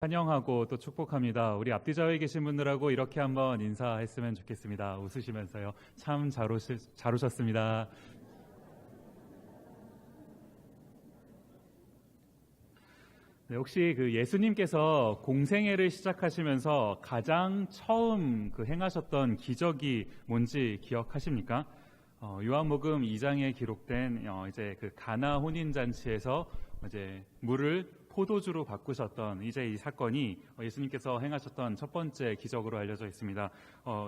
환영하고 또 축복합니다. 우리 앞뒤 좌우에 계신 분들하고 이렇게 한번 인사했으면 좋겠습니다. 웃으시면서요. 참 잘 오셨습니다. 네, 혹시 예수님께서 공생애를 시작하시면서 가장 처음 행하셨던 기적이 뭔지 기억하십니까? 요한복음 2장에 기록된 이제 가나 혼인 잔치에서 이제 물을 포도주로 바꾸셨던 이제 이 사건이 예수님께서 행하셨던 첫 번째 기적으로 알려져 있습니다.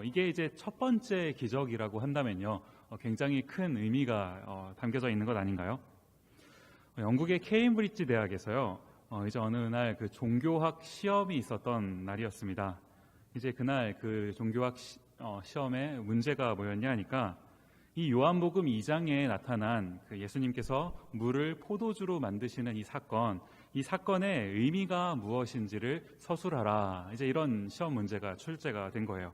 이게 이제 첫 번째 기적이라고 한다면요, 굉장히 큰 의미가 담겨져 있는 것 아닌가요? 영국의 케임브리지 대학에서요, 이제 어느 날 종교학 시험이 있었던 날이었습니다. 이제 그날 종교학 시험에 문제가 뭐였냐 하니까 이 요한복음 2장에 나타난 예수님께서 물을 포도주로 만드시는 이 사건의 의미가 무엇인지를 서술하라. 이제 이런 시험 문제가 출제가 된 거예요.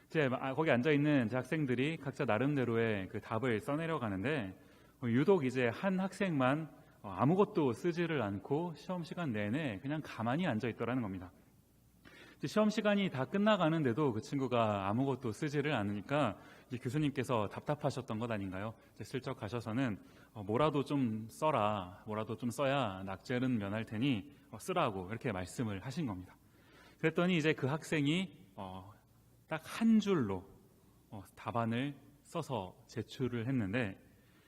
이제 거기 앉아 있는 학생들이 각자 나름대로의 답을 써내려 가는데 유독 이제 한 학생만 아무것도 쓰지를 않고 시험 시간 내내 그냥 가만히 앉아 있더라는 겁니다. 시험 시간이 다 끝나가는데도 그 친구가 아무것도 쓰지를 않으니까 교수님께서 답답하셨던 것 아닌가요? 슬쩍 가셔서는 뭐라도 좀 써라, 뭐라도 좀 써야 낙제는 면할 테니 쓰라고 이렇게 말씀을 하신 겁니다. 그랬더니 이제 그 학생이 딱 한 줄로 답안을 써서 제출을 했는데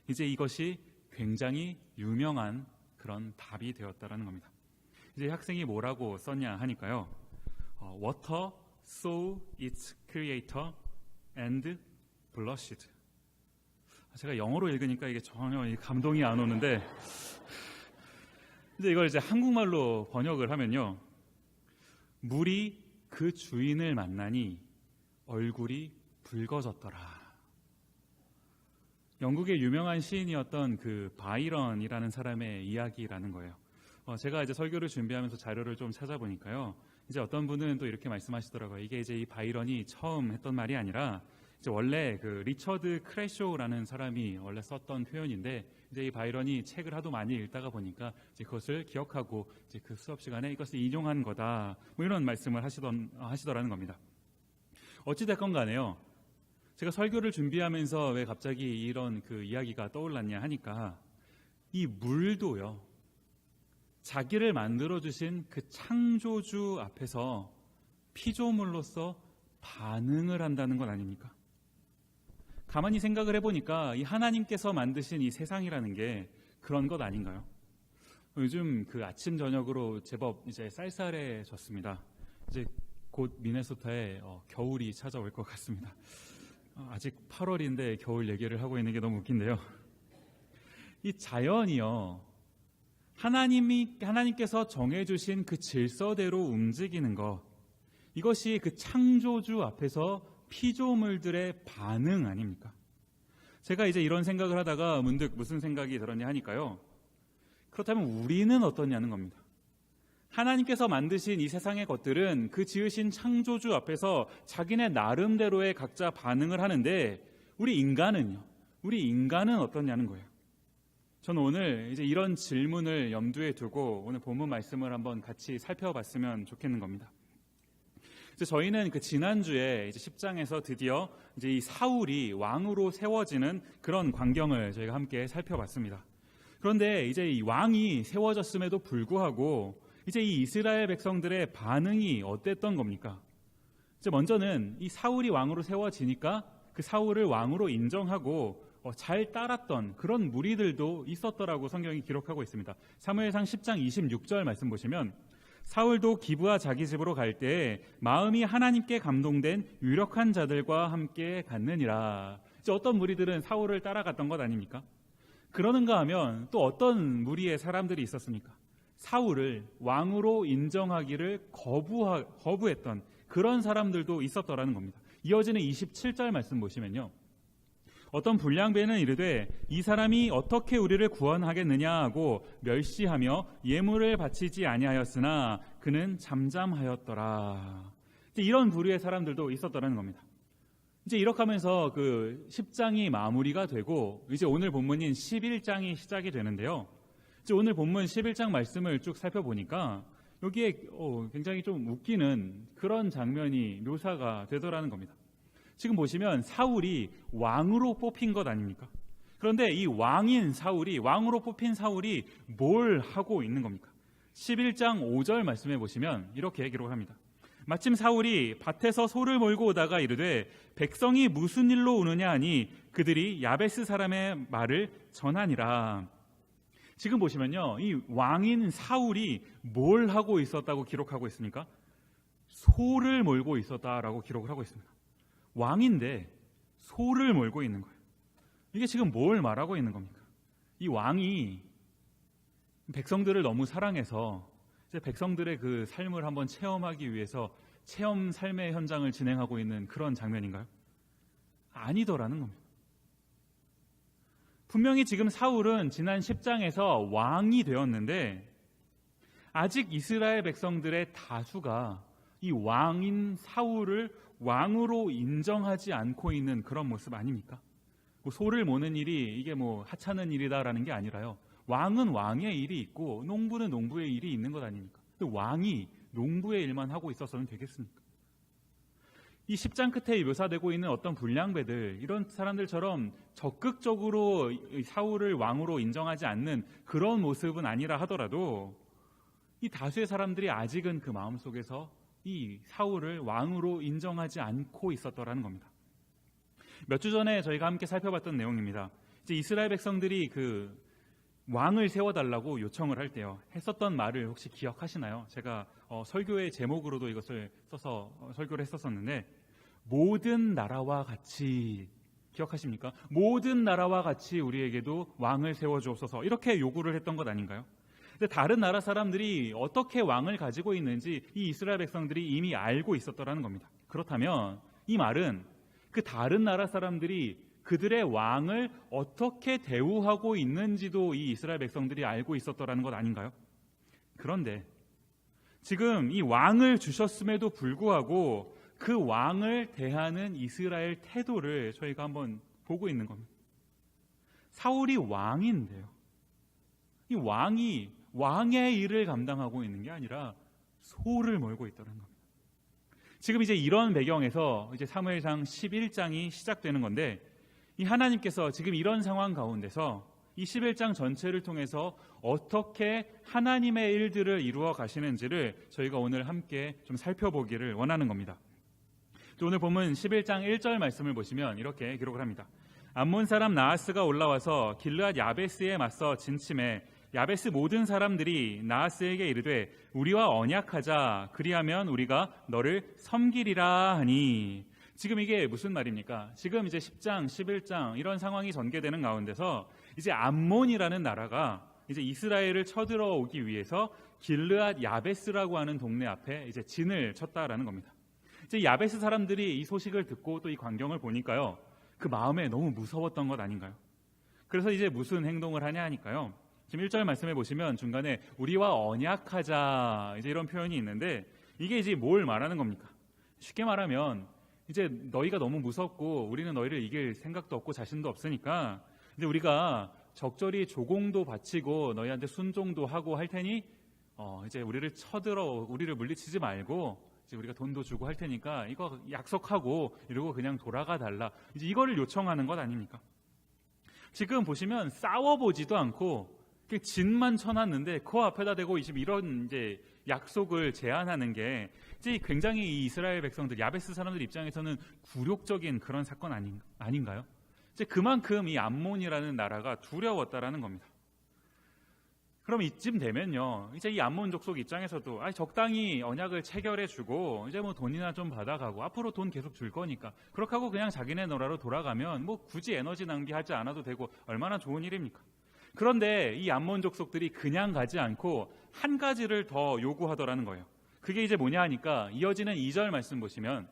이제 이것이 굉장히 유명한 그런 답이 되었다라는 겁니다. 이제 학생이 뭐라고 썼냐 하니까요, Water saw its creator and blushed. 제가 영어로 읽으니까 이게 전혀 감동이 안 오는데 이제 이걸 이제 한국말로 번역을 하면요, 물이 그 주인을 만나니 얼굴이 붉어졌더라. 영국의 유명한 시인이었던 바이런이라는 사람의 이야기라는 거예요. 제가 이제 설교를 준비하면서 자료를 좀 찾아보니까요, 이제 어떤 분은 또 이렇게 말씀하시더라고요. 이게 이제 이 바이런이 처음 했던 말이 아니라 이제 원래 리처드 크래쇼라는 사람이 원래 썼던 표현인데 이제 이 바이런이 책을 하도 많이 읽다가 보니까 이제 그것을 기억하고 이제 그 수업 시간에 이것을 인용한 거다. 뭐 이런 말씀을 하시더라는 겁니다. 어찌 됐건 간에요, 제가 설교를 준비하면서 왜 갑자기 이런 이야기가 떠올랐냐 하니까 이 물도요, 자기를 만들어주신 그 창조주 앞에서 피조물로서 반응을 한다는 건 아닙니까? 가만히 생각을 해보니까 이 하나님께서 만드신 이 세상이라는 게 그런 것 아닌가요? 요즘 아침 저녁으로 제법 이제 쌀쌀해졌습니다. 이제 곧 미네소타에 겨울이 찾아올 것 같습니다. 아직 8월인데 겨울 얘기를 하고 있는 게 너무 웃긴데요. 이 자연이요, 하나님께서 정해주신 그 질서대로 움직이는 것, 이것이 창조주 앞에서 피조물들의 반응 아닙니까? 제가 이제 이런 생각을 하다가 문득 무슨 생각이 들었냐 하니까요, 그렇다면 우리는 어떠냐는 겁니다. 하나님께서 만드신 이 세상의 것들은 그 지으신 창조주 앞에서 자기네 나름대로의 각자 반응을 하는데 우리 인간은 어떠냐는 거예요. 저는 오늘 이제 이런 질문을 염두에 두고 오늘 본문 말씀을 한번 같이 살펴봤으면 좋겠는 겁니다. 이제 저희는 지난주에 이제 10장에서 드디어 이제 이 사울이 왕으로 세워지는 그런 광경을 저희가 함께 살펴봤습니다. 그런데 이제 이 왕이 세워졌음에도 불구하고 이제 이 이스라엘 백성들의 반응이 어땠던 겁니까? 이제 먼저는 이 사울이 왕으로 세워지니까 그 사울을 왕으로 인정하고 잘 따랐던 그런 무리들도 있었더라고 성경이 기록하고 있습니다. 사무엘상 10장 26절 말씀 보시면 사울도 기브아 자기 집으로 갈 때에 마음이 하나님께 감동된 유력한 자들과 함께 갔느니라. 이제 어떤 무리들은 사울을 따라갔던 것 아닙니까? 그러는가 하면 또 어떤 무리의 사람들이 있었습니까? 사울을 왕으로 인정하기를 거부했던 그런 사람들도 있었더라는 겁니다. 이어지는 27절 말씀 보시면요, 어떤 불량배는 이르되 이 사람이 어떻게 우리를 구원하겠느냐 하고 멸시하며 예물을 바치지 아니하였으나 그는 잠잠하였더라. 이런 부류의 사람들도 있었더라는 겁니다. 이제 이렇게 하면서 10장이 마무리가 되고 이제 오늘 본문인 11장이 시작이 되는데요, 이제 오늘 본문 11장 말씀을 쭉 살펴보니까 여기에 굉장히 좀 웃기는 그런 장면이 묘사가 되더라는 겁니다. 지금 보시면 사울이 왕으로 뽑힌 것 아닙니까? 그런데 이 왕으로 뽑힌 사울이 뭘 하고 있는 겁니까? 11장 5절 말씀해 보시면 이렇게 기록을 합니다. 마침 사울이 밭에서 소를 몰고 오다가 이르되 백성이 무슨 일로 오느냐 하니 그들이 야베스 사람의 말을 전하니라. 지금 보시면요, 이 왕인 사울이 뭘 하고 있었다고 기록하고 있습니까? 소를 몰고 있었다라고 기록을 하고 있습니다. 왕인데 소를 몰고 있는 거예요. 이게 지금 뭘 말하고 있는 겁니까? 이 왕이 백성들을 너무 사랑해서 이제 백성들의 그 삶을 한번 체험하기 위해서 체험 삶의 현장을 진행하고 있는 그런 장면인가요? 아니더라는 겁니다. 분명히 지금 사울은 지난 10장에서 왕이 되었는데 아직 이스라엘 백성들의 다수가 이 왕인 사울을 왕으로 인정하지 않고 있는 그런 모습 아닙니까? 뭐 소를 모는 일이 이게 뭐 하찮은 일이다라는 게 아니라요, 왕은 왕의 일이 있고 농부는 농부의 일이 있는 것 아닙니까? 왕이 농부의 일만 하고 있어서는 되겠습니까? 이 10장 끝에 묘사되고 있는 어떤 불량배들, 이런 사람들처럼 적극적으로 사울을 왕으로 인정하지 않는 그런 모습은 아니라 하더라도 이 다수의 사람들이 아직은 그 마음속에서 이 사울을 왕으로 인정하지 않고 있었더라는 겁니다. 몇 주 전에 저희가 함께 살펴봤던 내용입니다. 이제 이스라엘 백성들이 그 왕을 세워달라고 요청을 할 때요, 했었던 말을 혹시 기억하시나요? 제가 설교의 제목으로도 이것을 써서 설교를 했었었는데, 모든 나라와 같이, 기억하십니까? 모든 나라와 같이 우리에게도 왕을 세워주옵소서, 이렇게 요구를 했던 것 아닌가요? 근데 다른 나라 사람들이 어떻게 왕을 가지고 있는지 이 이스라엘 백성들이 이미 알고 있었더라는 겁니다. 그렇다면 이 말은 그 다른 나라 사람들이 그들의 왕을 어떻게 대우하고 있는지도 이 이스라엘 백성들이 알고 있었더라는 것 아닌가요? 그런데 지금 이 왕을 주셨음에도 불구하고 그 왕을 대하는 이스라엘 태도를 저희가 한번 보고 있는 겁니다. 사울이 왕인데요, 이 왕이 왕의 일을 감당하고 있는 게 아니라 소를 몰고 있다는 겁니다. 지금 이제 이런 배경에서 이제 사무엘상 11장이 시작되는 건데, 이 하나님께서 지금 이런 상황 가운데서 이 11장 전체를 통해서 어떻게 하나님의 일들을 이루어 가시는지를 저희가 오늘 함께 좀 살펴보기를 원하는 겁니다. 오늘 본문 11장 1절 말씀을 보시면 이렇게 기록을 합니다. 암몬 사람 나하스가 올라와서 길르앗 야베스에 맞서 진침해 야베스 모든 사람들이 나하스에게 이르되 우리와 언약하자, 그리하면 우리가 너를 섬기리라 하니. 지금 이게 무슨 말입니까? 지금 이제 10장, 11장 이런 상황이 전개되는 가운데서 이제 암몬이라는 나라가 이제 이스라엘을 쳐들어오기 위해서 길르앗 야베스라고 하는 동네 앞에 이제 진을 쳤다라는 겁니다. 이제 야베스 사람들이 이 소식을 듣고 또 이 광경을 보니까요, 그 마음에 너무 무서웠던 것 아닌가요? 그래서 이제 무슨 행동을 하냐 하니까요, 지금 1절 말씀해 보시면 중간에 우리와 언약하자, 이제 이런 표현이 있는데, 이게 이제 뭘 말하는 겁니까? 쉽게 말하면 이제 너희가 너무 무섭고 우리는 너희를 이길 생각도 없고 자신도 없으니까 이제 우리가 적절히 조공도 바치고 너희한테 순종도 하고 할 테니 이제 우리를 물리치지 말고 이제 우리가 돈도 주고 할 테니까 이거 약속하고 이러고 그냥 돌아가 달라, 이제 이거를 요청하는 것 아닙니까? 지금 보시면 싸워보지도 않고 진만 쳐놨는데 그 앞에다 대고 이런 이제 약속을 제안하는 게 이제 굉장히 이 이스라엘 백성들, 야베스 사람들 입장에서는 굴욕적인 그런 사건 아닌가요? 이제 그만큼 이 암몬이라는 나라가 두려웠다라는 겁니다. 그럼 이쯤 되면요, 이제 이 암몬 족속 입장에서도 적당히 언약을 체결해주고 이제 뭐 돈이나 좀 받아가고 앞으로 돈 계속 줄 거니까 그렇게 하고 그냥 자기네 나라로 돌아가면 뭐 굳이 에너지 낭비하지 않아도 되고 얼마나 좋은 일입니까? 그런데 이 암몬 족속들이 그냥 가지 않고 한 가지를 더 요구하더라는 거예요. 그게 이제 뭐냐 하니까 이어지는 2절 말씀 보시면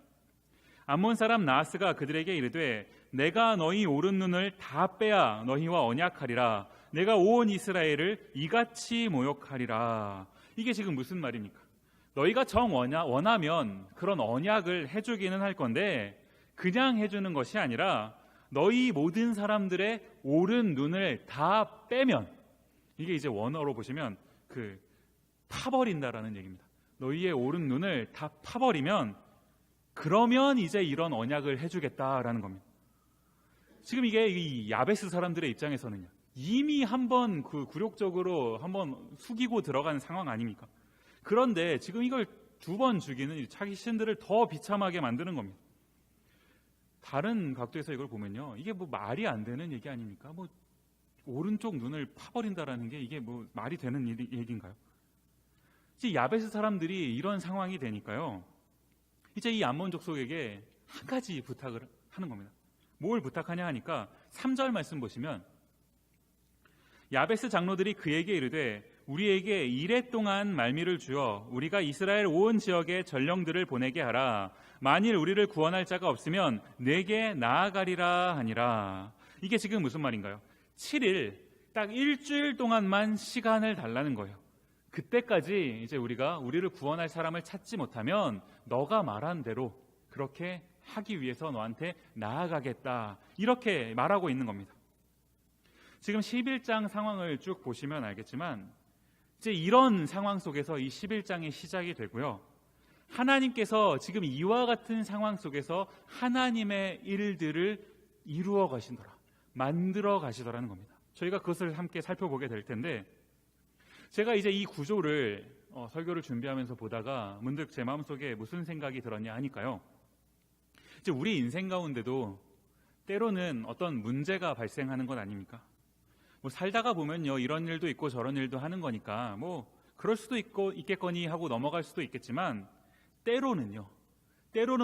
암몬 사람 나하스가 그들에게 이르되 내가 너희 오른 눈을 다 빼야 너희와 언약하리라, 내가 온 이스라엘을 이같이 모욕하리라. 이게 지금 무슨 말입니까? 너희가 원하면 그런 언약을 해주기는 할 건데 그냥 해주는 것이 아니라 너희 모든 사람들의 오른 눈을 다 빼면, 이게 이제 원어로 보시면 파버린다라는 얘기입니다. 너희의 오른 눈을 다 파버리면 그러면 이제 이런 언약을 해주겠다라는 겁니다. 지금 이게 이 야베스 사람들의 입장에서는요, 이미 한번 그 굴욕적으로 한번 숙이고 들어간 상황 아닙니까? 그런데 지금 이걸 두 번 죽이는 자기 신들을 더 비참하게 만드는 겁니다. 다른 각도에서 이걸 보면요, 이게 뭐 말이 안 되는 얘기 아닙니까? 뭐 오른쪽 눈을 파버린다라는 게 이게 뭐 말이 되는 얘기인가요? 이제 야베스 사람들이 이런 상황이 되니까요, 이제 이 암몬 족속에게 한 가지 부탁을 하는 겁니다. 뭘 부탁하냐 하니까 3절 말씀 보시면 야베스 장로들이 그에게 이르되 우리에게 이레 동안 말미를 주어 우리가 이스라엘 온 지역에 전령들을 보내게 하라. 만일 우리를 구원할 자가 없으면 내게 나아가리라 하니라. 이게 지금 무슨 말인가요? 7일, 딱 일주일 동안만 시간을 달라는 거예요. 그때까지 이제 우리가 우리를 구원할 사람을 찾지 못하면 너가 말한 대로 그렇게 하기 위해서 너한테 나아가겠다, 이렇게 말하고 있는 겁니다. 지금 11장 상황을 쭉 보시면 알겠지만 이제 이런 상황 속에서 이 11장이 시작이 되고요, 하나님께서 지금 이와 같은 상황 속에서 하나님의 일들을 이루어 가시더라, 만들어 가시더라는 겁니다. 저희가 그것을 함께 살펴보게 될 텐데, 제가 이제 이 구조를 설교를 준비하면서 보다가 문득 제 마음속에 무슨 생각이 들었냐 하니까요, 이제 우리 인생 가운데도 때로는 어떤 문제가 발생하는 것 아닙니까? 뭐 살다가 보면요, 이런 일도 있고 저런 일도 하는 거니까 뭐 그럴 수도 있겠거니 하고 넘어갈 수도 있겠지만, 때로는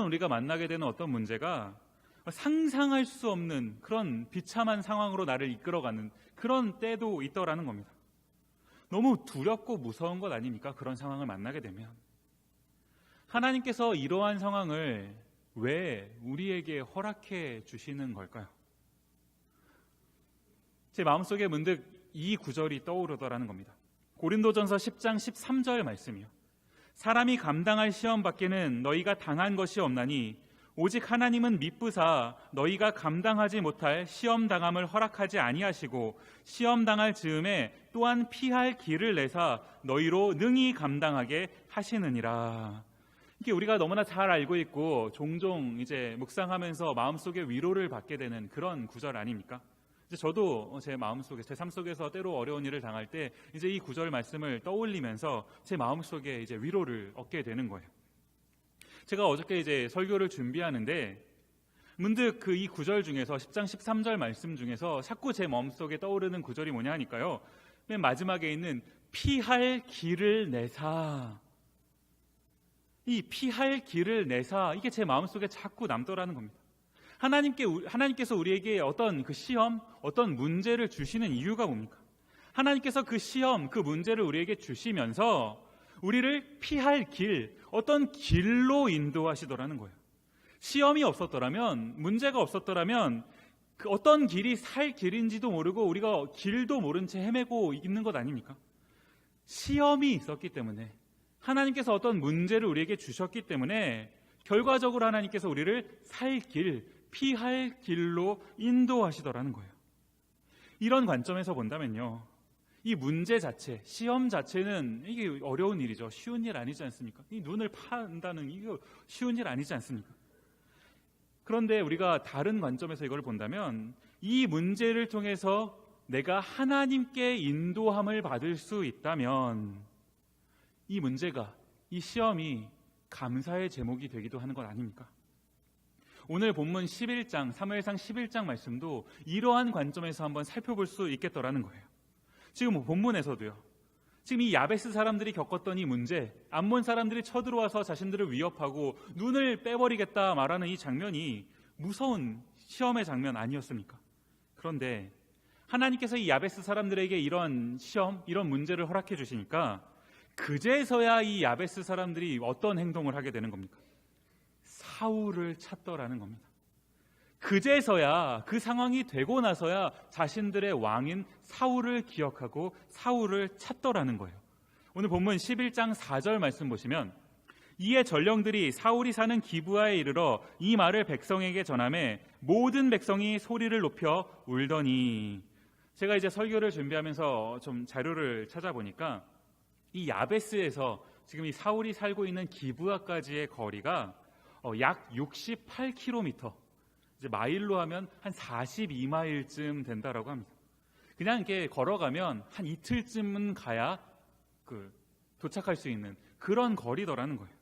우리가 만나게 되는 어떤 문제가 상상할 수 없는 그런 비참한 상황으로 나를 이끌어가는 그런 때도 있더라는 겁니다. 너무 두렵고 무서운 것 아닙니까? 그런 상황을 만나게 되면. 하나님께서 이러한 상황을 왜 우리에게 허락해 주시는 걸까요? 제 마음속에 문득 이 구절이 떠오르더라는 겁니다. 고린도전서 10장 13절 말씀이요. 사람이 감당할 시험 밖에는 너희가 당한 것이 없나니 오직 하나님은 미쁘사 너희가 감당하지 못할 시험 당함을 허락하지 아니하시고 시험 당할 즈음에 또한 피할 길을 내사 너희로 능히 감당하게 하시느니라. 이게 우리가 너무나 잘 알고 있고 종종 이제 묵상하면서 마음속에 위로를 받게 되는 그런 구절 아닙니까? 이제 저도 제 마음속에, 제 삶 속에서 때로 어려운 일을 당할 때 이제 이 구절 말씀을 떠올리면서 제 마음속에 이제 위로를 얻게 되는 거예요. 제가 어저께 이제 설교를 준비하는데 문득 그 이 구절 중에서 10장 13절 말씀 중에서 자꾸 제 마음속에 떠오르는 구절이 뭐냐 하니까요, 맨 마지막에 있는 피할 길을 내사, 이 피할 길을 내사, 이게 제 마음속에 자꾸 남더라는 겁니다. 하나님께서 우리에게 어떤 그 시험, 어떤 문제를 주시는 이유가 뭡니까? 하나님께서 그 시험, 그 문제를 우리에게 주시면서 우리를 피할 길, 어떤 길로 인도하시더라는 거예요. 시험이 없었더라면, 문제가 없었더라면 그 어떤 길이 살 길인지도 모르고 우리가 길도 모른 채 헤매고 있는 것 아닙니까? 시험이 있었기 때문에, 하나님께서 어떤 문제를 우리에게 주셨기 때문에 결과적으로 하나님께서 우리를 살 길, 피할 길로 인도하시더라는 거예요. 이런 관점에서 본다면요, 이 문제 자체, 시험 자체는 이게 어려운 일이죠. 쉬운 일 아니지 않습니까? 이 눈을 판다는 이거 쉬운 일 아니지 않습니까? 그런데 우리가 다른 관점에서 이걸 본다면 이 문제를 통해서 내가 하나님께 인도함을 받을 수 있다면 이 문제가, 이 시험이 감사의 제목이 되기도 하는 것 아닙니까? 오늘 본문 11장, 사무엘상 11장 말씀도 이러한 관점에서 한번 살펴볼 수 있겠더라는 거예요. 지금 본문에서도요, 지금 이 야베스 사람들이 겪었던 이 문제, 암몬 사람들이 쳐들어와서 자신들을 위협하고 눈을 빼버리겠다 말하는 이 장면이 무서운 시험의 장면 아니었습니까? 그런데 하나님께서 이 야베스 사람들에게 이런 시험, 이런 문제를 허락해 주시니까 그제서야 이 야베스 사람들이 어떤 행동을 하게 되는 겁니까? 사울을 찾더라는 겁니다. 그제서야, 그 상황이 되고 나서야 자신들의 왕인 사울을 기억하고 사울을 찾더라는 거예요. 오늘 본문 11장 4절 말씀 보시면 이에 전령들이 사울이 사는 기브아에 이르러 이 말을 백성에게 전하매 모든 백성이 소리를 높여 울더니, 제가 이제 설교를 준비하면서 좀 자료를 찾아보니까 이 야베스에서 지금 이 사울이 살고 있는 기브아까지의 거리가 약 68km, 이제 마일로 하면 한 42마일쯤 된다라고 합니다. 그냥 이렇게 걸어가면 한 이틀쯤은 가야 도착할 수 있는 그런 거리더라는 거예요.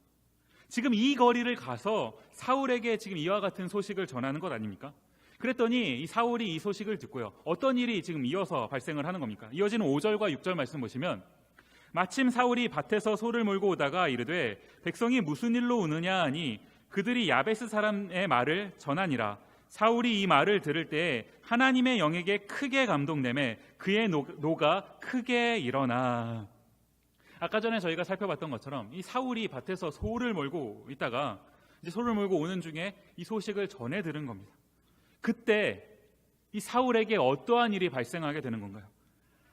지금 이 거리를 가서 사울에게 지금 이와 같은 소식을 전하는 것 아닙니까? 그랬더니 이 사울이 이 소식을 듣고요, 어떤 일이 지금 이어서 발생을 하는 겁니까? 이어지는 5절과 6절 말씀 보시면, 마침 사울이 밭에서 소를 몰고 오다가 이르되 백성이 무슨 일로 우느냐 하니 그들이 야베스 사람의 말을 전하니라. 사울이 이 말을 들을 때에 하나님의 영에게 크게 감동되매 그의 노가 크게 일어나. 아까 전에 저희가 살펴봤던 것처럼 이 사울이 밭에서 소를 몰고 있다가 이제 소를 몰고 오는 중에 이 소식을 전해 들은 겁니다. 그때 이 사울에게 어떠한 일이 발생하게 되는 건가요?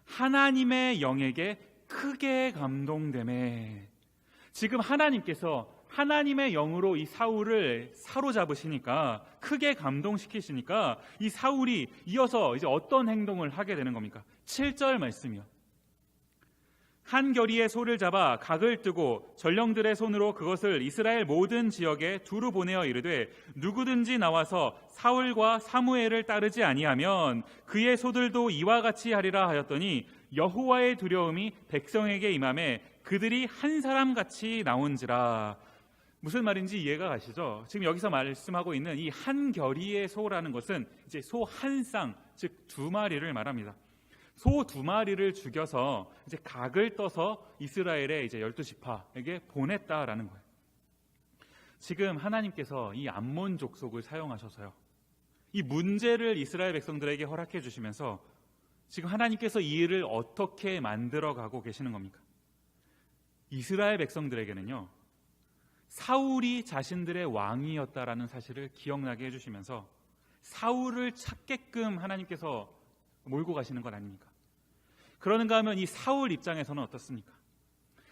하나님의 영에게 크게 감동되매. 지금 하나님께서 하나님의 영으로 이 사울을 사로잡으시니까, 크게 감동시키시니까 이 사울이 이어서 이제 어떤 행동을 하게 되는 겁니까? 7절 말씀이요. 한 겨리의 소를 잡아 각을 뜨고 전령들의 손으로 그것을 이스라엘 모든 지역에 두루 보내어 이르되 누구든지 나와서 사울과 사무엘을 따르지 아니하면 그의 소들도 이와 같이 하리라 하였더니 여호와의 두려움이 백성에게 임하매 그들이 한 사람같이 나온지라. 무슨 말인지 이해가 가시죠? 지금 여기서 말씀하고 있는 이 한 겨리의 소라는 것은 이제 소 한 쌍, 즉 2마리를 말합니다. 소 2마리를 죽여서 이제 각을 떠서 이스라엘의 이제 12지파에게 보냈다라는 거예요. 지금 하나님께서 이 암몬 족속을 사용하셔서요, 이 문제를 이스라엘 백성들에게 허락해 주시면서 지금 하나님께서 이 일을 어떻게 만들어 가고 계시는 겁니까? 이스라엘 백성들에게는요, 사울이 자신들의 왕이었다라는 사실을 기억나게 해주시면서 사울을 찾게끔 하나님께서 몰고 가시는 것 아닙니까? 그러는가 하면 이 사울 입장에서는 어떻습니까?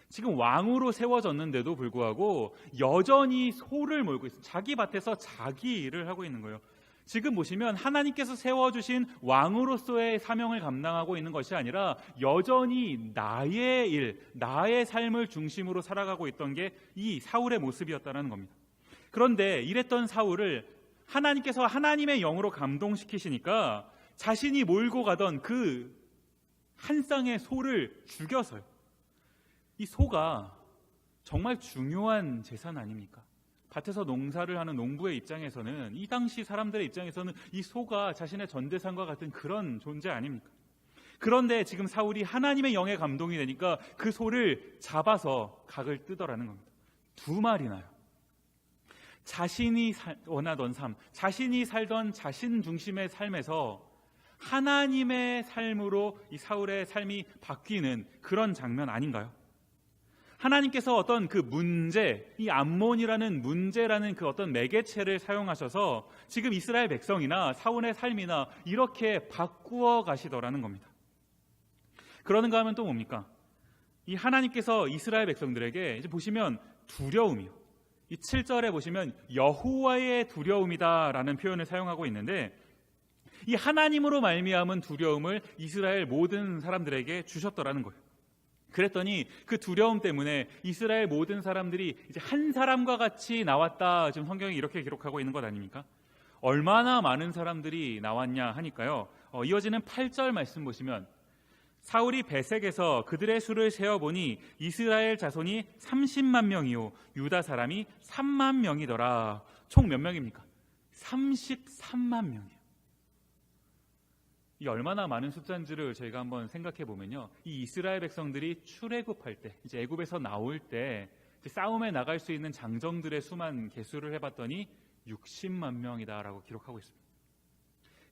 지금 왕으로 세워졌는데도 불구하고 여전히 소를 몰고 있습니다. 자기 밭에서 자기 일을 하고 있는 거예요. 지금 보시면 하나님께서 세워주신 왕으로서의 사명을 감당하고 있는 것이 아니라 여전히 나의 일, 나의 삶을 중심으로 살아가고 있던 게 이 사울의 모습이었다는 겁니다. 그런데 이랬던 사울을 하나님께서 하나님의 영으로 감동시키시니까 자신이 몰고 가던 그 한 쌍의 소를 죽여서요. 이 소가 정말 중요한 재산 아닙니까? 밭에서 농사를 하는 농부의 입장에서는, 이 당시 사람들의 입장에서는 이 소가 자신의 전재산과 같은 그런 존재 아닙니까? 그런데 지금 사울이 하나님의 영에 감동이 되니까 그 소를 잡아서 각을 뜨더라는 겁니다. 2마리나요. 자신이 원하던 삶, 자신이 살던 자신 중심의 삶에서 하나님의 삶으로 이 사울의 삶이 바뀌는 그런 장면 아닌가요? 하나님께서 어떤 그 문제, 이 암몬이라는 문제라는 그 어떤 매개체를 사용하셔서 지금 이스라엘 백성이나 사울의 삶이나 이렇게 바꾸어 가시더라는 겁니다. 그러는가 하면 또 뭡니까? 이 하나님께서 이스라엘 백성들에게 이제 보시면 두려움이요, 이 7절에 보시면 여호와의 두려움이다라는 표현을 사용하고 있는데, 이 하나님으로 말미암은 두려움을 이스라엘 모든 사람들에게 주셨더라는 거예요. 그랬더니 그 두려움 때문에 이스라엘 모든 사람들이 이제 한 사람과 같이 나왔다, 지금 성경이 이렇게 기록하고 있는 것 아닙니까? 얼마나 많은 사람들이 나왔냐 하니까요, 이어지는 8절 말씀 보시면 사울이 베색에서 그들의 수를 세어보니 이스라엘 자손이 30만 명이요 유다 사람이 3만 명이더라. 총 몇 명입니까? 33만 명이에요. 이 얼마나 많은 숫자인지를 저희가 한번 생각해 보면요, 이 이스라엘 백성들이 출애굽할 때, 이제 애굽에서 나올 때 싸움에 나갈 수 있는 장정들의 수만 개수를 해봤더니 60만 명이다라고 기록하고 있습니다.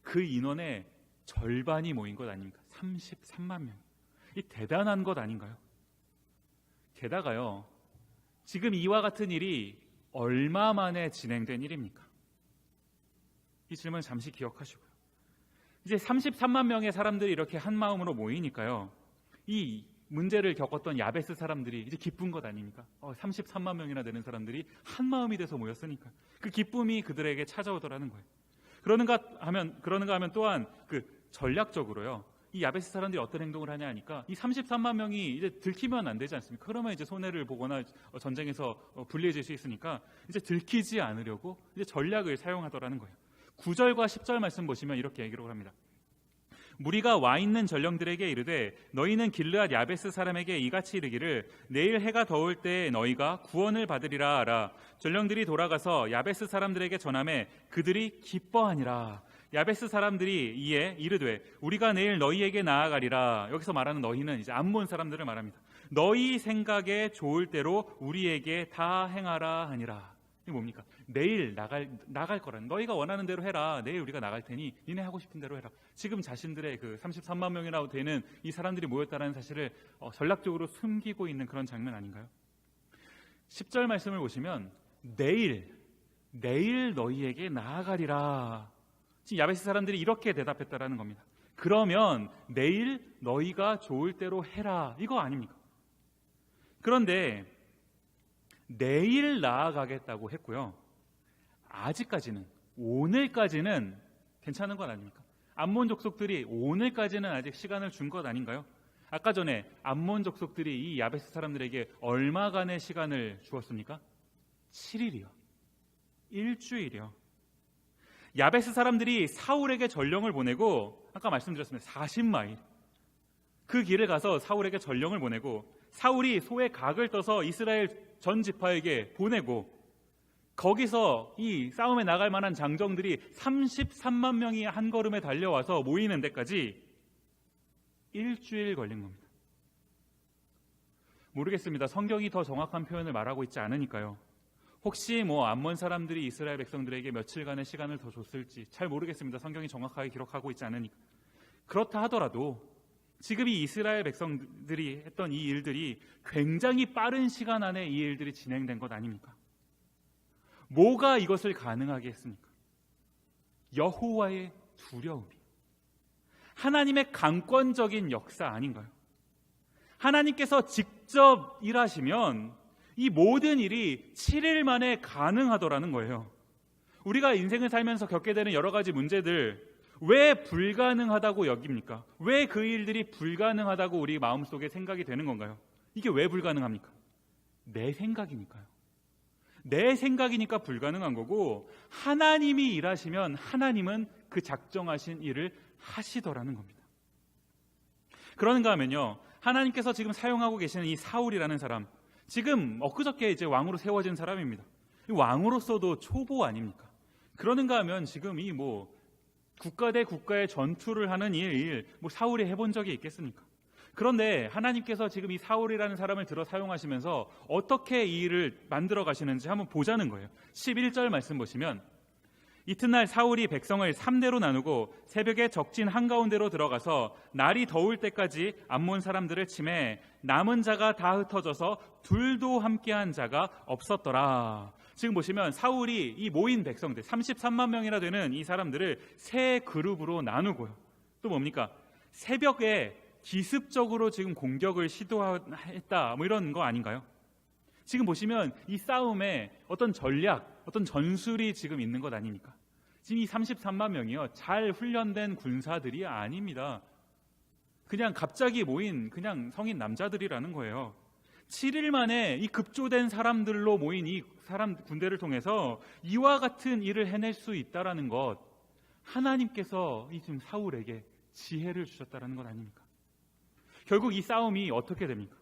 그 인원의 절반이 모인 것 아닙니까? 33만 명. 이 대단한 것 아닌가요? 게다가요, 지금 이와 같은 일이 얼마 만에 진행된 일입니까? 이 질문 잠시 기억하시고요. 이제 33만 명의 사람들이 이렇게 한 마음으로 모이니까요, 이 문제를 겪었던 야베스 사람들이 이제 기쁜 것 아닙니까? 33만 명이나 되는 사람들이 한 마음이 돼서 모였으니까 그 기쁨이 그들에게 찾아오더라는 거예요. 그러는가 하면 또한 그 전략적으로요, 이 야베스 사람들이 어떤 행동을 하냐 하니까 이 33만 명이 이제 들키면 안 되지 않습니까? 그러면 이제 손해를 보거나 전쟁에서 불리해질 수 있으니까 이제 들키지 않으려고 이제 전략을 사용하더라는 거예요. 9절과 10절 말씀 보시면 이렇게 기록을 합니다. 무리가 와 있는 전령들에게 이르되 너희는 길르앗 야베스 사람에게 이같이 이르기를 내일 해가 더울 때 너희가 구원을 받으리라 하라. 전령들이 돌아가서 야베스 사람들에게 전하매 그들이 기뻐하니라. 야베스 사람들이 이에 이르되 우리가 내일 너희에게 나아가리라. 여기서 말하는 너희는 이제 암몬 사람들을 말합니다. 너희 생각에 좋을 대로 우리에게 다 행하라 하니라. 이게 뭡니까? 내일 나갈 거라는, 너희가 원하는 대로 해라. 내일 우리가 나갈 테니 니네 하고 싶은 대로 해라. 지금 자신들의 그 33만 명이라고 되는 이 사람들이 모였다는 사실을 전략적으로 숨기고 있는 그런 장면 아닌가요? 10절 말씀을 보시면 내일 너희에게 나아가리라. 지금 야베스 사람들이 이렇게 대답했다라는 겁니다. 그러면 내일 너희가 좋을 대로 해라, 이거 아닙니까? 그런데 내일 나아가겠다고 했고요, 아직까지는, 오늘까지는 괜찮은 것 아닙니까? 암몬 족속들이 오늘까지는 아직 시간을 준 것 아닌가요? 아까 전에 암몬 족속들이 이 야베스 사람들에게 얼마간의 시간을 주었습니까? 7일이요. 일주일이요. 야베스 사람들이 사울에게 전령을 보내고, 아까 말씀드렸습니다. 40마일. 그 길을 가서 사울에게 전령을 보내고, 사울이 소의 각을 떠서 이스라엘 전 지파에게 보내고, 거기서 이 싸움에 나갈 만한 장정들이 33만 명이 한 걸음에 달려와서 모이는 데까지 일주일 걸린 겁니다. 모르겠습니다. 성경이 더 정확한 표현을 말하고 있지 않으니까요. 혹시 암몬 사람들이 이스라엘 백성들에게 며칠간의 시간을 더 줬을지 잘 모르겠습니다. 성경이 정확하게 기록하고 있지 않으니까. 그렇다 하더라도 지금 이 이스라엘 백성들이 했던 이 일들이 굉장히 빠른 시간 안에 이 일들이 진행된 것 아닙니까? 뭐가 이것을 가능하게 했습니까? 여호와의 두려움이, 하나님의 강권적인 역사 아닌가요? 하나님께서 직접 일하시면 이 모든 일이 7일 만에 가능하더라는 거예요. 우리가 인생을 살면서 겪게 되는 여러 가지 문제들, 왜 불가능하다고 여깁니까? 왜 그 일들이 불가능하다고 우리 마음속에 생각이 되는 건가요? 이게 왜 불가능합니까? 내 생각이니까요. 내 생각이니까 불가능한 거고, 하나님이 일하시면 하나님은 그 작정하신 일을 하시더라는 겁니다. 그런가 하면요, 하나님께서 지금 사용하고 계시는 이 사울이라는 사람, 지금 엊그저께 이제 왕으로 세워진 사람입니다. 왕으로서도 초보 아닙니까? 그러는가 하면 지금 이 국가 대 국가의 전투를 하는 사울이 해본 적이 있겠습니까? 그런데 하나님께서 지금 이 사울이라는 사람을 들어 사용하시면서 어떻게 이 일을 만들어 가시는지 한번 보자는 거예요. 11절 말씀 보시면, 이튿날 사울이 백성을 3대로 나누고 새벽에 적진 한가운데로 들어가서 날이 더울 때까지 암몬 사람들을 치매 남은 자가 다 흩어져서 둘도 함께한 자가 없었더라. 지금 보시면 사울이 이 모인 백성들 33만 명이나 되는 이 사람들을 세 그룹으로 나누고요. 또 뭡니까? 새벽에 기습적으로 지금 공격을 시도했다, 이런 거 아닌가요? 지금 보시면 이 싸움에 어떤 전략, 어떤 전술이 지금 있는 것 아닙니까? 지금 이 33만 명이요, 잘 훈련된 군사들이 아닙니다. 그냥 갑자기 모인 그냥 성인 남자들이라는 거예요. 7일 만에 이 급조된 사람들로 모인 이 사람 군대를 통해서 이와 같은 일을 해낼 수 있다라는 것, 하나님께서 이 지금 사울에게 지혜를 주셨다라는 것 아닙니까? 결국 이 싸움이 어떻게 됩니까?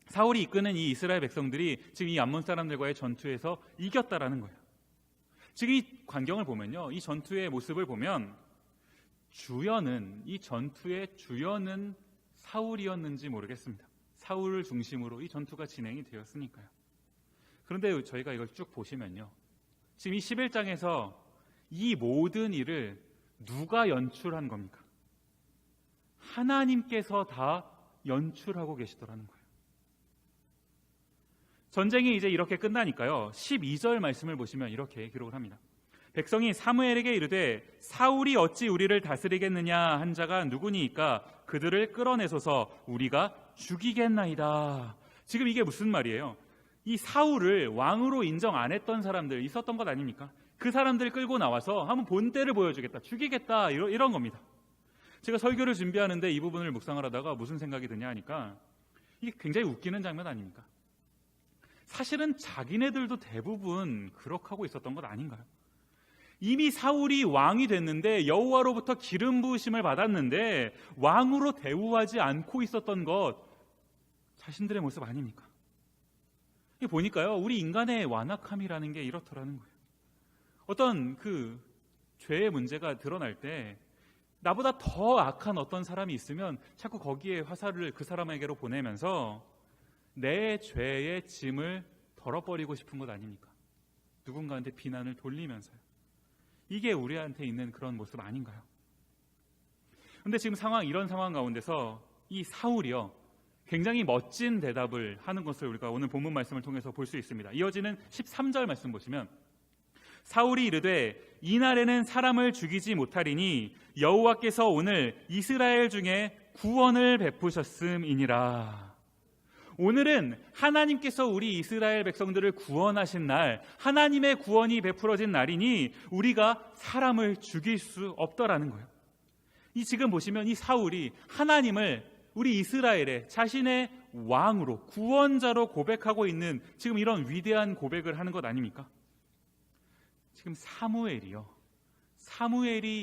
사울이 이끄는 이 이스라엘 백성들이 지금 이 암몬 사람들과의 전투에서 이겼다라는 거예요. 지금 이 광경을 보면요, 이 전투의 모습을 보면 이 전투의 주연은 사울이었는지 모르겠습니다. 사울을 중심으로 이 전투가 진행이 되었으니까요. 그런데 저희가 이걸 쭉 보시면요, 지금 이 11장에서 이 모든 일을 누가 연출한 겁니까? 하나님께서 다 연출하고 계시더라는 거예요. 전쟁이 이제 이렇게 끝나니까요, 12절 말씀을 보시면 이렇게 기록을 합니다. 백성이 사무엘에게 이르되 사울이 어찌 우리를 다스리겠느냐 한 자가 누구니이까 그들을 끌어내소서 우리가 죽이겠나이다. 지금 이게 무슨 말이에요? 이 사울을 왕으로 인정 안 했던 사람들 있었던 것 아닙니까? 그 사람들 끌고 나와서 한번 본때를 보여주겠다, 죽이겠다, 이런 겁니다. 제가 설교를 준비하는데 이 부분을 묵상을 하다가 무슨 생각이 드냐 하니까 이게 굉장히 웃기는 장면 아닙니까? 사실은 자기네들도 대부분 그렇게 하고 있었던 것 아닌가요? 이미 사울이 왕이 됐는데 여호와로부터 기름 부으심을 받았는데 왕으로 대우하지 않고 있었던 것 자신들의 모습 아닙니까? 이게 보니까요, 우리 인간의 완악함이라는 게 이렇더라는 거예요. 어떤 그 죄의 문제가 드러날 때 나보다 더 악한 어떤 사람이 있으면 자꾸 거기에 화살을 그 사람에게로 보내면서 내 죄의 짐을 덜어버리고 싶은 것 아닙니까? 누군가한테 비난을 돌리면서요. 이게 우리한테 있는 그런 모습 아닌가요? 그런데 지금 이런 상황 가운데서 이 사울이요, 굉장히 멋진 대답을 하는 것을 우리가 오늘 본문 말씀을 통해서 볼 수 있습니다. 이어지는 13절 말씀 보시면 사울이 이르되 이날에는 사람을 죽이지 못하리니 여호와께서 오늘 이스라엘 중에 구원을 베푸셨음이니라. 오늘은 하나님께서 우리 이스라엘 백성들을 구원하신 날, 하나님의 구원이 베풀어진 날이니 우리가 사람을 죽일 수 없더라는 거예요. 이 지금 보시면 이 사울이 하나님을 우리 이스라엘의 자신의 왕으로, 구원자로 고백하고 있는 지금 이런 위대한 고백을 하는 것 아닙니까? 지금 사무엘이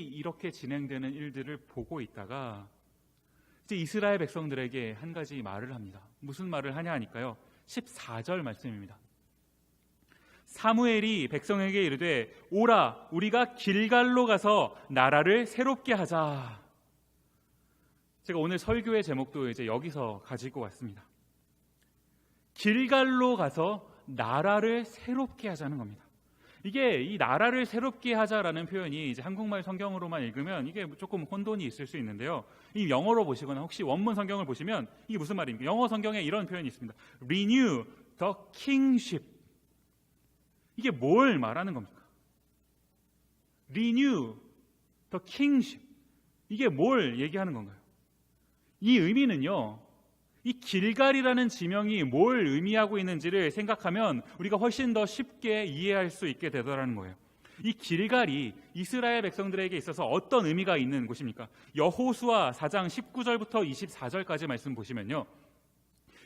이렇게 진행되는 일들을 보고 있다가 이제 이스라엘 백성들에게 한 가지 말을 합니다. 무슨 말을 하냐 하니까요, 14절 말씀입니다. 사무엘이 백성에게 이르되 오라 우리가 길갈로 가서 나라를 새롭게 하자. 제가 오늘 설교의 제목도 이제 여기서 가지고 왔습니다. 길갈로 가서 나라를 새롭게 하자는 겁니다. 이게 이 나라를 새롭게 하자라는 표현이 이제 한국말 성경으로만 읽으면 이게 조금 혼돈이 있을 수 있는데요. 이 영어로 보시거나 혹시 원문 성경을 보시면 이게 무슨 말입니까? 영어 성경에 이런 표현이 있습니다. Renew the kingship. 이게 뭘 말하는 겁니까? Renew the kingship. 이게 뭘 얘기하는 건가요? 이 의미는요, 이 길갈이라는 지명이 뭘 의미하고 있는지를 생각하면 우리가 훨씬 더 쉽게 이해할 수 있게 되더라는 거예요. 이 길갈이 이스라엘 백성들에게 있어서 어떤 의미가 있는 곳입니까? 여호수아 4장 19절부터 24절까지 말씀 보시면요,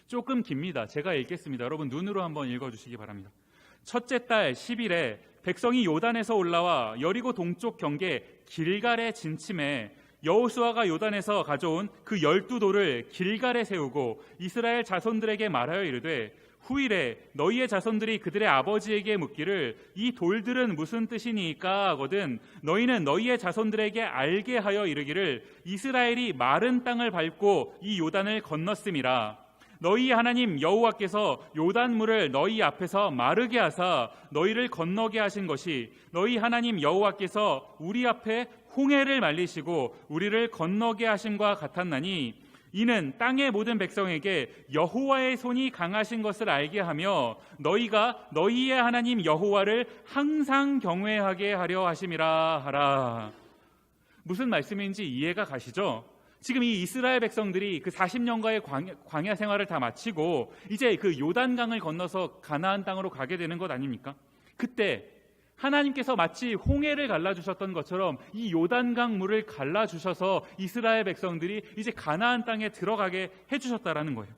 조금 깁니다. 제가 읽겠습니다. 여러분 눈으로 한번 읽어주시기 바랍니다. 첫째 달 10일에 백성이 요단에서 올라와 여리고 동쪽 경계 길갈에 진침해 여호수아가 요단에서 가져온 그 12돌을 길갈에 세우고 이스라엘 자손들에게 말하여 이르되 후일에 너희의 자손들이 그들의 아버지에게 묻기를 이 돌들은 무슨 뜻이니까 하거든 너희는 너희의 자손들에게 알게 하여 이르기를 이스라엘이 마른 땅을 밟고 이 요단을 건넜음이라. 너희 하나님 여호와께서 요단물을 너희 앞에서 마르게 하사 너희를 건너게 하신 것이 너희 하나님 여호와께서 우리 앞에 홍해를 말리시고 우리를 건너게 하심과 같았나니 이는 땅의 모든 백성에게 여호와의 손이 강하신 것을 알게 하며 너희가 너희의 하나님 여호와를 항상 경외하게 하려 하심이라 하라. 무슨 말씀인지 이해가 가시죠? 지금 이 이스라엘 백성들이 그 40년간의 광야 생활을 다 마치고 이제 그 요단강을 건너서 가나안 땅으로 가게 되는 것 아닙니까? 그때 하나님께서 마치 홍해를 갈라주셨던 것처럼 이 요단강 물을 갈라주셔서 이스라엘 백성들이 이제 가나안 땅에 들어가게 해주셨다라는 거예요.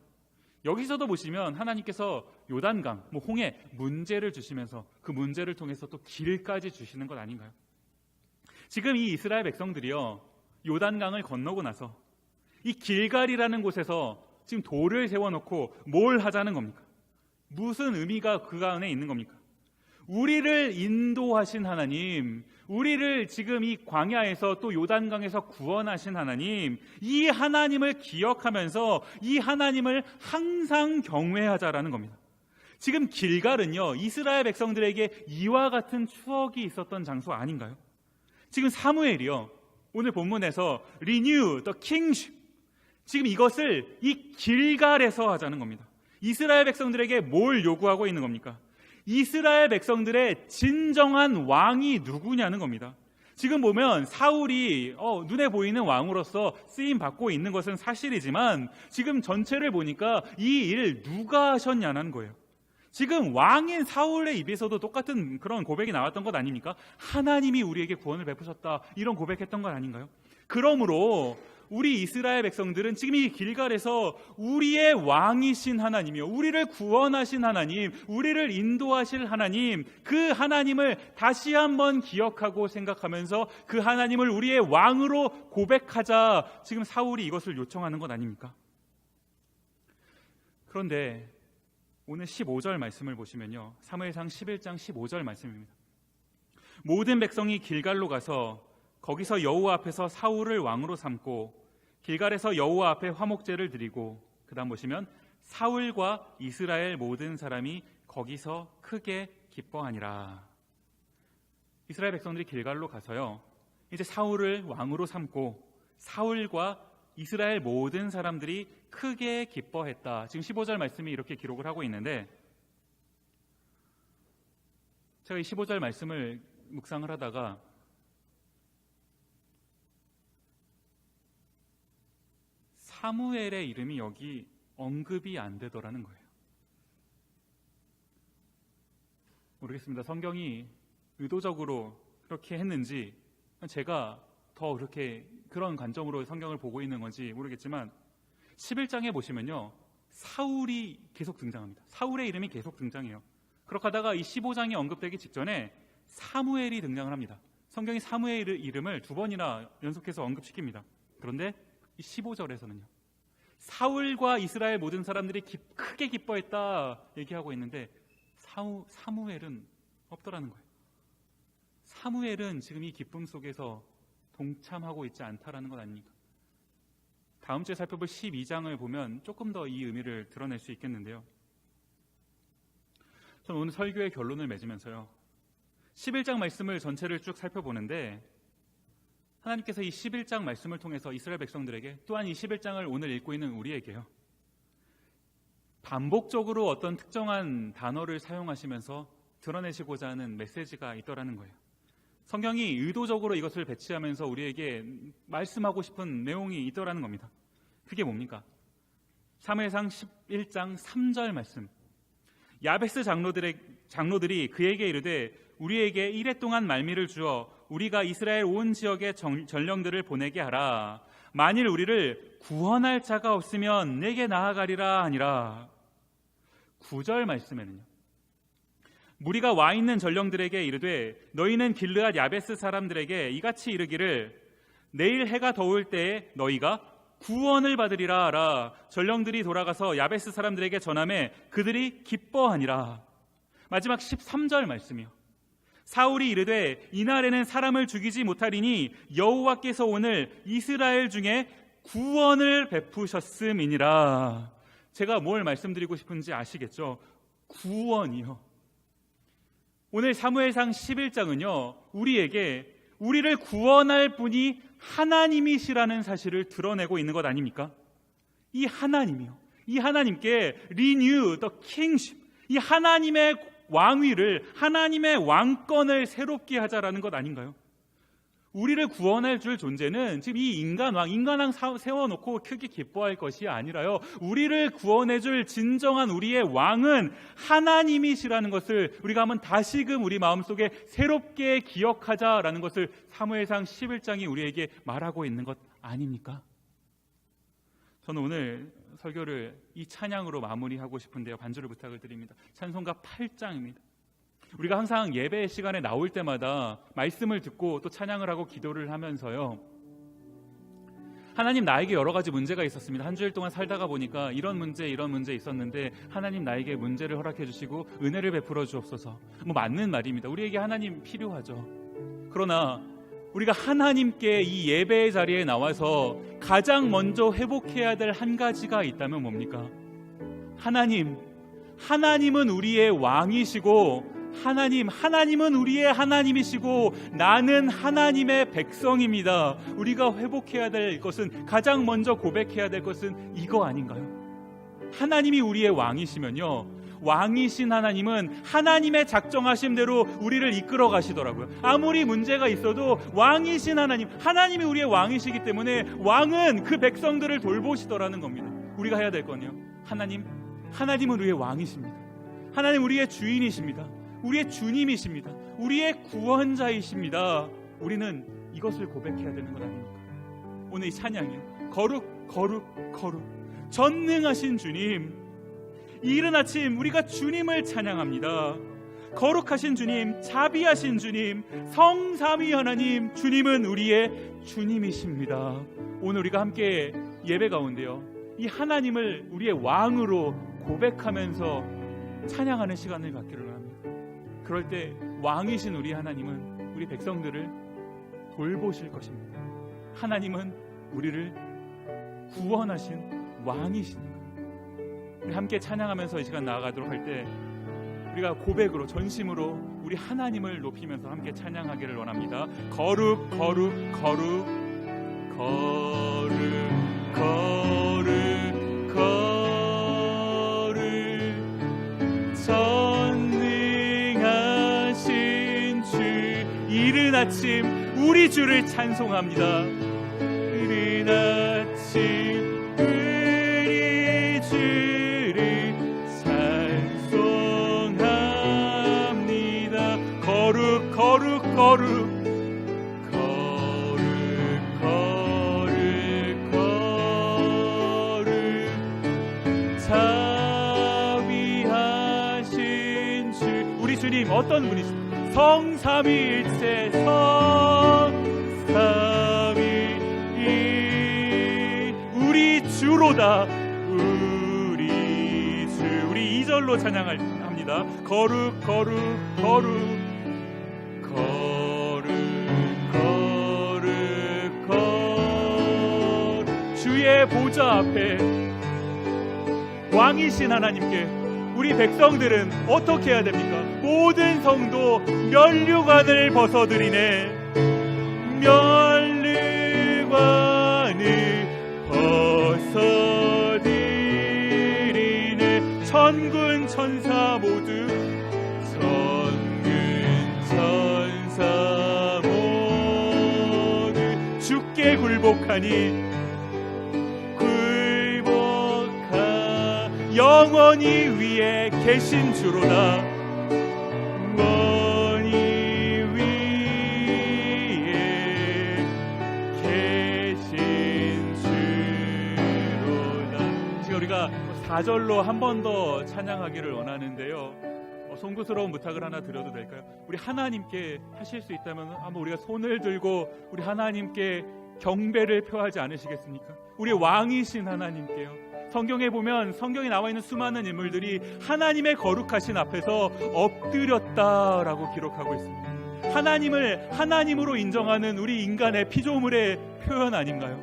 여기서도 보시면 하나님께서 요단강, 홍해 문제를 주시면서 그 문제를 통해서 또 길까지 주시는 것 아닌가요? 지금 이 이스라엘 백성들이요, 요단강을 건너고 나서 이 길갈이라는 곳에서 지금 돌을 세워놓고 뭘 하자는 겁니까? 무슨 의미가 그 안에 있는 겁니까? 우리를 인도하신 하나님, 우리를 지금 이 광야에서 또 요단강에서 구원하신 하나님, 이 하나님을 기억하면서 이 하나님을 항상 경외하자라는 겁니다. 지금 길갈은요, 이스라엘 백성들에게 이와 같은 추억이 있었던 장소 아닌가요? 지금 사무엘이요, 오늘 본문에서 Renew the kingship, 지금 이것을 이 길갈에서 하자는 겁니다. 이스라엘 백성들에게 뭘 요구하고 있는 겁니까? 이스라엘 백성들의 진정한 왕이 누구냐는 겁니다. 지금 보면 사울이 눈에 보이는 왕으로서 쓰임 받고 있는 것은 사실이지만 지금 전체를 보니까 이 일 누가 하셨냐는 거예요. 지금 왕인 사울의 입에서도 똑같은 그런 고백이 나왔던 것 아닙니까? 하나님이 우리에게 구원을 베푸셨다, 이런 고백했던 것 아닌가요? 그러므로 우리 이스라엘 백성들은 지금 이 길갈에서 우리의 왕이신 하나님이요, 우리를 구원하신 하나님, 우리를 인도하실 하나님, 그 하나님을 다시 한번 기억하고 생각하면서 그 하나님을 우리의 왕으로 고백하자, 지금 사울이 이것을 요청하는 것 아닙니까? 그런데 오늘 15절 말씀을 보시면요, 사무엘상 11장 15절 말씀입니다. 모든 백성이 길갈로 가서 거기서 여호와 앞에서 사울을 왕으로 삼고 길갈에서 여호와 앞에 화목제를 드리고, 그 다음 보시면 사울과 이스라엘 모든 사람이 거기서 크게 기뻐하니라. 이스라엘 백성들이 길갈로 가서요, 이제 사울을 왕으로 삼고 사울과 이스라엘 모든 사람들이 크게 기뻐했다. 지금 15절 말씀이 이렇게 기록을 하고 있는데, 제가 이 15절 말씀을 묵상을 하다가 사무엘의 이름이 여기 언급이 안 되더라는 거예요. 모르겠습니다. 성경이 의도적으로 그렇게 했는지, 제가 더 그렇게 그런 관점으로 성경을 보고 있는 건지 모르겠지만 11장에 보시면요, 사울이 계속 등장합니다. 사울의 이름이 계속 등장해요. 그렇게 하다가 이 15장이 언급되기 직전에 사무엘이 등장을 합니다. 성경이 사무엘의 이름을 두 번이나 연속해서 언급시킵니다. 그런데 이 15절에서는요, 사울과 이스라엘 모든 사람들이 크게 기뻐했다 얘기하고 있는데 사무엘은 없더라는 거예요. 사무엘은 지금 이 기쁨 속에서 동참하고 있지 않다라는 것 아닙니까? 다음 주에 살펴볼 12장을 보면 조금 더 이 의미를 드러낼 수 있겠는데요, 저는 오늘 설교의 결론을 맺으면서요, 11장 말씀을 전체를 쭉 살펴보는데 하나님께서 이 11장 말씀을 통해서 이스라엘 백성들에게, 또한 이 11장을 오늘 읽고 있는 우리에게요, 반복적으로 어떤 특정한 단어를 사용하시면서 드러내시고자 하는 메시지가 있더라는 거예요. 성경이 의도적으로 이것을 배치하면서 우리에게 말씀하고 싶은 내용이 있더라는 겁니다. 그게 뭡니까? 사무엘상 11장 3절 말씀. 야베스 장로들이 그에게 이르되 우리에게 이레 동안 말미를 주어 우리가 이스라엘 온 지역에 전령들을 보내게 하라. 만일 우리를 구원할 자가 없으면 내게 나아가리라 하니라. 9절 말씀에는요, 무리가 와 있는 전령들에게 이르되 너희는 길르앗 야베스 사람들에게 이같이 이르기를 내일 해가 더울 때에 너희가 구원을 받으리라 하라. 전령들이 돌아가서 야베스 사람들에게 전하매 그들이 기뻐하니라. 마지막 13절 말씀이요, 사울이 이르되 이날에는 사람을 죽이지 못하리니 여호와께서 오늘 이스라엘 중에 구원을 베푸셨음이니라. 제가 뭘 말씀드리고 싶은지 아시겠죠? 구원이요. 오늘 사무엘상 11장은요, 우리에게 우리를 구원할 분이 하나님이시라는 사실을 드러내고 있는 것 아닙니까? 이 하나님이요, 이 하나님께 renew the kingship, 이 하나님의 왕위를, 하나님의 왕권을 새롭게 하자라는 것 아닌가요? 우리를 구원할 줄 존재는 지금 이 인간왕 세워놓고 크게 기뻐할 것이 아니라요, 우리를 구원해 줄 진정한 우리의 왕은 하나님이시라는 것을 우리가 한번 다시금 우리 마음속에 새롭게 기억하자라는 것을 사무엘상 11장이 우리에게 말하고 있는 것 아닙니까? 저는 오늘 설교를 이 찬양으로 마무리하고 싶은데요, 반주를 부탁을 드립니다. 찬송가 8장입니다. 우리가 항상 예배 시간에 나올 때마다 말씀을 듣고 또 찬양을 하고 기도를 하면서요, 하나님, 나에게 여러 가지 문제가 있었습니다. 한 주일 동안 살다가 보니까 이런 문제 있었는데 하나님 나에게 문제를 허락해 주시고 은혜를 베풀어 주옵소서. 맞는 말입니다. 우리에게 하나님 필요하죠. 그러나 우리가 하나님께 이 예배의 자리에 나와서 가장 먼저 회복해야 될 한 가지가 있다면 뭡니까? 하나님은 우리의 왕이시고 하나님은 우리의 하나님이시고 나는 하나님의 백성입니다. 우리가 회복해야 될 것은, 가장 먼저 고백해야 될 것은 이거 아닌가요? 하나님이 우리의 왕이시면요, 왕이신 하나님은 하나님의 작정하신 대로 우리를 이끌어 가시더라고요. 아무리 문제가 있어도 왕이신 하나님이 우리의 왕이시기 때문에 왕은 그 백성들을 돌보시더라는 겁니다. 우리가 해야 될 건요, 하나님은 우리의 왕이십니다. 하나님 우리의 주인이십니다. 우리의 주님이십니다. 우리의 구원자이십니다. 우리는 이것을 고백해야 되는 것 아닙니까? 오늘 이 찬양이요. 거룩 거룩 거룩 전능하신 주님, 이른 아침 우리가 주님을 찬양합니다. 거룩하신 주님, 자비하신 주님, 성삼위 하나님, 주님은 우리의 주님이십니다. 오늘 우리가 함께 예배 가운데요, 이 하나님을 우리의 왕으로 고백하면서 찬양하는 시간을 갖기를 합니다. 그럴 때 왕이신 우리 하나님은 우리 백성들을 돌보실 것입니다. 하나님은 우리를 구원하신 왕이십니다. 우리 함께 찬양하면서 이 시간 나아가도록 할 때 우리가 고백으로, 전심으로 우리 하나님을 높이면서 함께 찬양하기를 원합니다. 거룩 거룩 거룩 거룩 거룩 거룩 전능하신 주, 이른 아침 우리 주를 찬송합니다. 이른 아침 우리 주를 찬송합니다. 거룩 거룩 거룩 자비하신 주, 우리 주님 어떤 분이십니까? 성삼위일체, 성삼위 우리 주로다. 우리 주, 우리 2절로 찬양합니다. 거룩 거룩 거룩 거룩 거룩 거룩 주의 보좌 앞에 왕이신 하나님께 우리 백성들은 어떻게 해야 됩니까? 모든 성도 면류관을 벗어드리네. 면류관을 벗어드리네. 천군 천사 모두, 천군 천사 모두 주께 굴복하니 영원히 위에 계신 주로다. 영원히 위에 계신 주로다. 지금 우리가 4절로 한 번 더 찬양하기를 원하는데요, 송구스러운 부탁을 하나 드려도 될까요? 우리 하나님께 하실 수 있다면 한번 우리가 손을 들고 우리 하나님께 경배를 표하지 않으시겠습니까? 우리 왕이신 하나님께요. 성경에 보면, 성경에 나와 있는 수많은 인물들이 하나님의 거룩하신 앞에서 엎드렸다라고 기록하고 있습니다. 하나님을 하나님으로 인정하는 우리 인간의 피조물의 표현 아닌가요?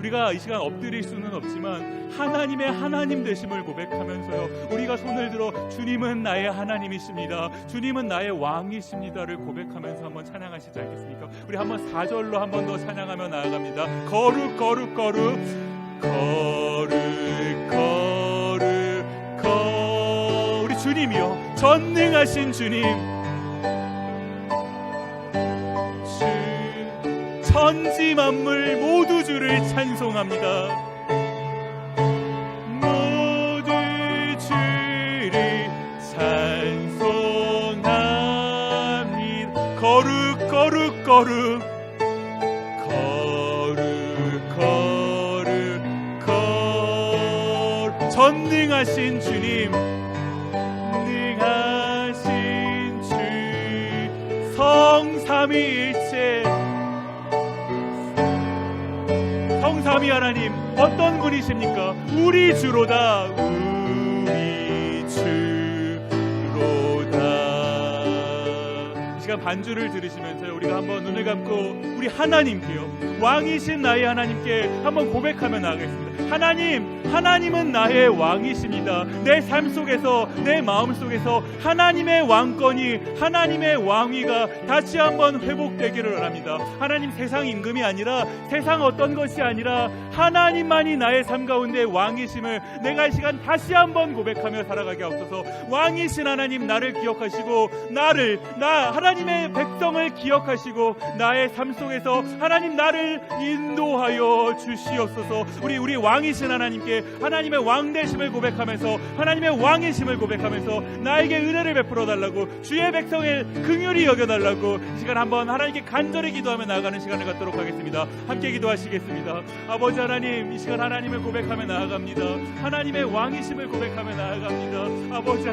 우리가 이 시간 엎드릴 수는 없지만 하나님의 하나님 되심을 고백하면서요, 우리가 손을 들어 주님은 나의 하나님이십니다, 주님은 나의 왕이십니다를 고백하면서 한번 찬양하시지 않겠습니까? 우리 한번 4절로 한 번 더 찬양하며 나아갑니다. 거룩 거룩 거룩 거룩 거룩 거룩 우리 주님이요, 전능하신 주님, 주 천지 만물 모두 주를 찬송합니다. 모두 주를 찬송합니다. 거룩 거룩 거룩 전능하신 주님, 능하신 주, 성삼위일체, 성삼위 하나님 어떤 분이십니까? 우리 주로다. 우리 주로다. 이 시간 반주를 들으시면서요, 우리가 한번 눈을 감고 우리 하나님께요, 왕이신 나의 하나님께 한번 고백하며 나아가겠습니다. 하나님은 나의 왕이십니다. 내 삶 속에서, 내 마음 속에서 하나님의 왕권이, 하나님의 왕위가 다시 한번 회복되기를 원합니다. 하나님, 세상 임금이 아니라, 세상 어떤 것이 아니라 하나님만이 나의 삶 가운데 왕이심을 내가 이 시간 다시 한번 고백하며 살아가게 하옵소서. 왕이신 하나님, 나를 기억하시고 하나님 하나님의 백성을 기억하시고 나의 삶 속에서 하나님 나를 인도하여 주시옵소서. 우리 왕이신 하나님께 하나님의 왕되심을 고백하면서 하나님의 왕이심을 고백하면서 나에게 은혜를 베풀어 달라고, 주의 백성을 긍휼히 여겨달라고 이 시간 한번 하나님께 간절히 기도하며 나아가는 시간을 갖도록 하겠습니다. 함께 기도하시겠습니다. 아버지 하나님, 이 시간 하나님을 고백하며 나아갑니다. 하나님의 왕이심을 고백하며 나아갑니다. 아버지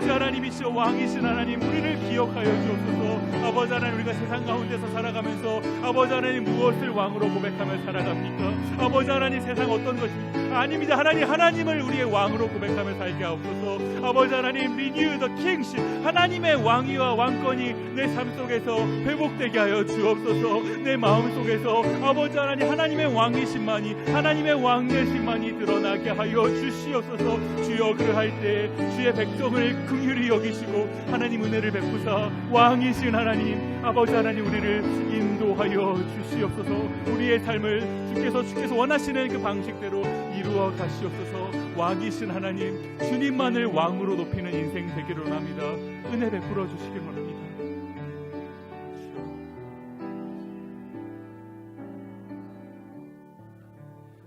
하나님이시여 왕이신 하나님, 우리를 기억하여 주옵소서. 아버지 하나님, 우리가 세상 가운데서 살아가면서 아버지 하나님 무엇을 왕으로 고백하며 살아갑니까? 아버지 하나님, 세상 어떤 것입니까? 아닙니다. 하나님을 우리의 왕으로 고백하며 살게 하옵소서. 아버지 하나님, renew the kingship, 하나님의 왕위와 왕권이 내 삶 속에서 회복되게 하여 주옵소서. 내 마음 속에서 아버지 하나님, 하나님의 왕이심만이, 하나님의 왕되심만이 드러나게 하여 주시옵소서. 주여, 그러할 때 주의 백성을 긍휼히 여기시고 하나님 은혜를 베푸사 왕이신 하나님, 아버지 하나님, 우리를 인도하여 주시옵소서. 우리의 삶을 주께서 원하시는 그 방식대로 이루어 가시옵소서. 왕이신 하나님, 주님만을 왕으로 높이는 인생 되기를 원합니다. 은혜 베풀어 주시길 원합니다.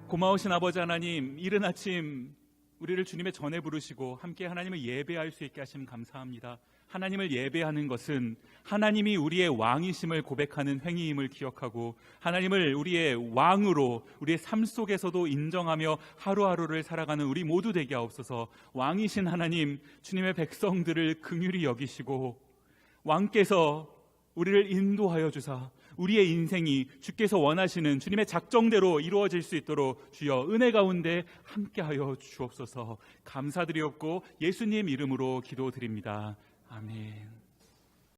고마우신 아버지 하나님, 이른 아침 우리를 주님의 전에 부르시고 함께 하나님을 예배할 수 있게 하심 감사합니다. 하나님을 예배하는 것은 하나님이 우리의 왕이심을 고백하는 행위임을 기억하고 하나님을 우리의 왕으로 우리의 삶 속에서도 인정하며 하루하루를 살아가는 우리 모두 되게 하옵소서. 왕이신 하나님, 주님의 백성들을 긍휼히 여기시고 왕께서 우리를 인도하여 주사 우리의 인생이 주께서 원하시는 주님의 작정대로 이루어질 수 있도록 주여 은혜 가운데 함께하여 주옵소서. 감사드리옵고 예수님 이름으로 기도드립니다. 아멘.